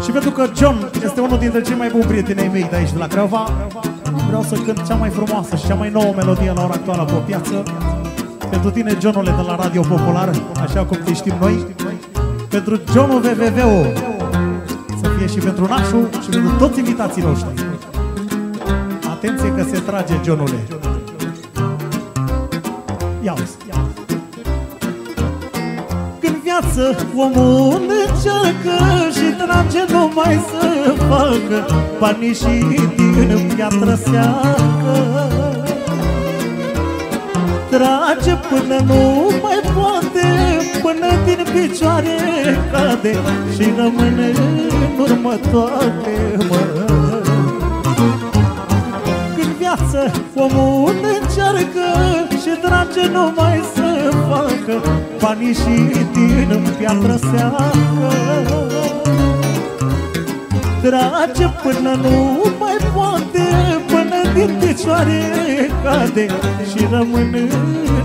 Și pentru că John este unul dintre cei mai buni prietenii mei de aici, de la Craiova, vreau să cânt cea mai frumoasă și cea mai nouă melodie la ora actuală pe piață. Pentru tine, Johnule, de la Radio Popular, așa cum te știm noi. Pentru Johnul WWW, să fie și pentru Nașu și pentru toți invitații noștri. Atenție că se trage, Johnule. Ia-uzi. Când viață omul încearcă și trage numai să facă banii și din piatră seacă, trage până nu mai poate, până din picioare cade și rămâne în urmă toate, mă. Când viață omul încearcă și trage numai să facă banii și din piatră seacă, trage până nu mai poate, până din picioare cade și rămâne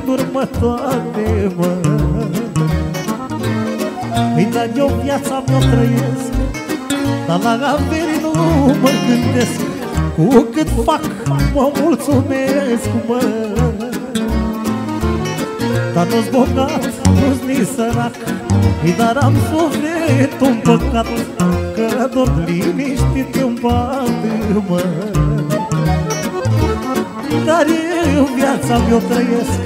în urmă toate, mă. Păi dar eu viața mea trăiesc, dar la averi nu mă gândesc, cu cât fac mă mulțumesc, mă. Dar nu-s bogat, nu-s nici sărac, dar am sufletul împăcat, că doar liniștit îmi bate, mă. Dar eu viața mea trăiesc,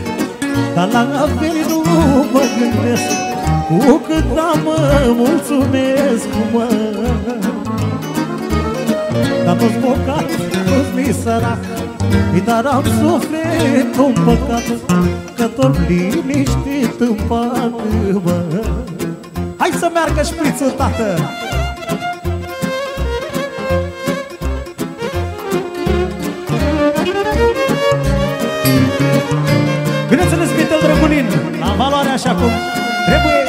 dar la averi nu mă gândesc, cu cât am mă mulțumesc, mă. Dar nu-s bogat, nu-s nici sărac, dar am sufletul împăcat, că tot liniștit îmi bate, mă. Hai să meargă șprițul, tată! Bineînțeles, Vitel Drăgunin, la valoare așa cum trebuie.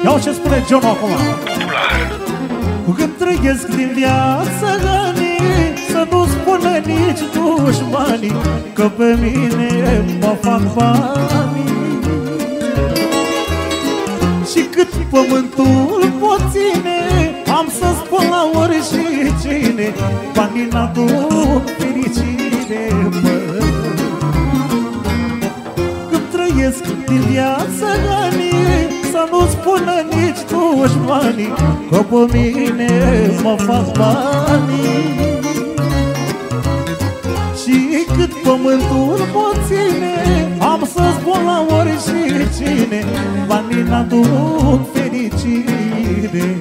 Iau ce spune John acum. Când trăiesc din viață anii, să nu spună nici dușmanii că pe mine mă fac banii. Și cât pământul pot ține, am să spun la oricine, banii n-aduc fericire, mă. Când trăiesc din viață anii, să nu spună nici dușmanii că pe mine mă fac banii. Și cât pământul mă ține, am să spun la oricine, banii n-aduc fericire.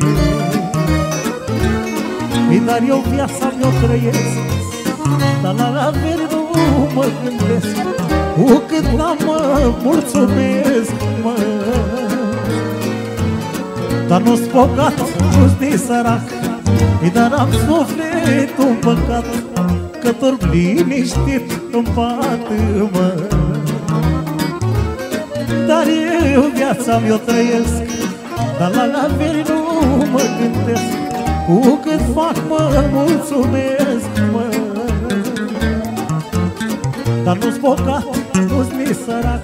Dar eu viața mea trăiesc, dar la averi nu mă gândesc, cu cât am mă mulțumesc, mă. Dar nu-s bogat, nu-s nici sărac, dar am sufletul împăcat, că tot liniștit îmi bate, mă. Dar eu viața mea trăiesc, dar la averi nu mă gândesc, cu cât fac mă mulțumesc, mă. Dar nu-s bogat, nu-s nici sărac,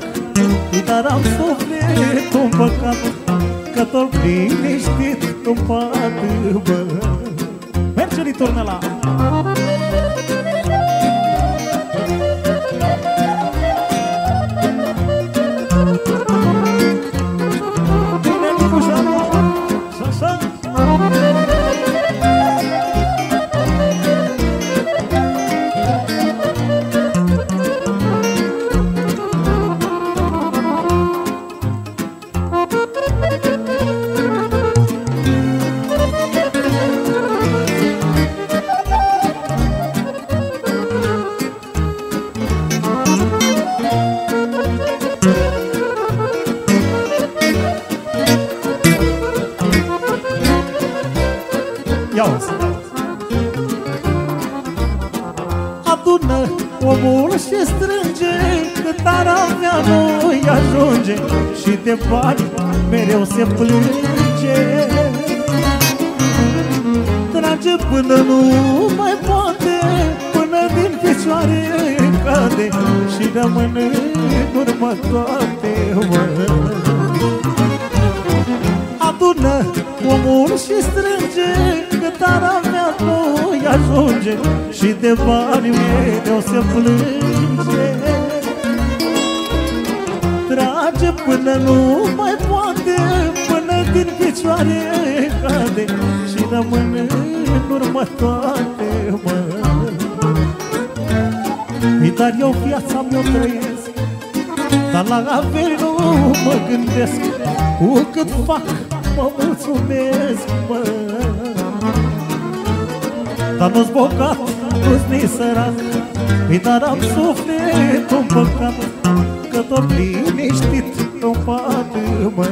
dar am sufletul împăcat, că tot liniștit îmi bate, mă. Merge Liturnela! și strânge, cât ar avea nu-i ajunge, și de bani mereu se plânge. Trage până nu mai poate, până din picioare cade, și rămâne în urmă toate, mă. Adună omul și strânge, cât ar avea nu-i ajunge, și de bani mereu se plânge. Trage până nu mai poate, până din picioare cade, și rămâne în urmă toate, mă. Dar eu viața mi-o trăiesc, dar la averi nu mă gândesc, cu cât fac mă mulțumesc, mă. Dar nu-s bogat, nu-s nici sărac, dar am sufletul împăcat, că tot liniștit în pat, mă.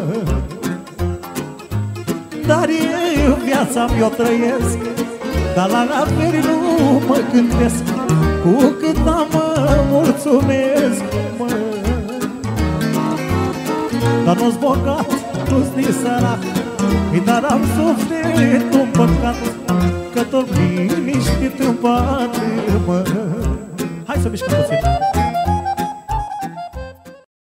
Dar eu viața mi-o trăiesc, dar la averi nu mă gândesc, cu cât am mă mulțumesc, mă. Dar nu-s bogat, nu-s nici sărac, dar am sufletul împăcat, că tot liniștit în pat, mă. Hai să mișcăm puțin.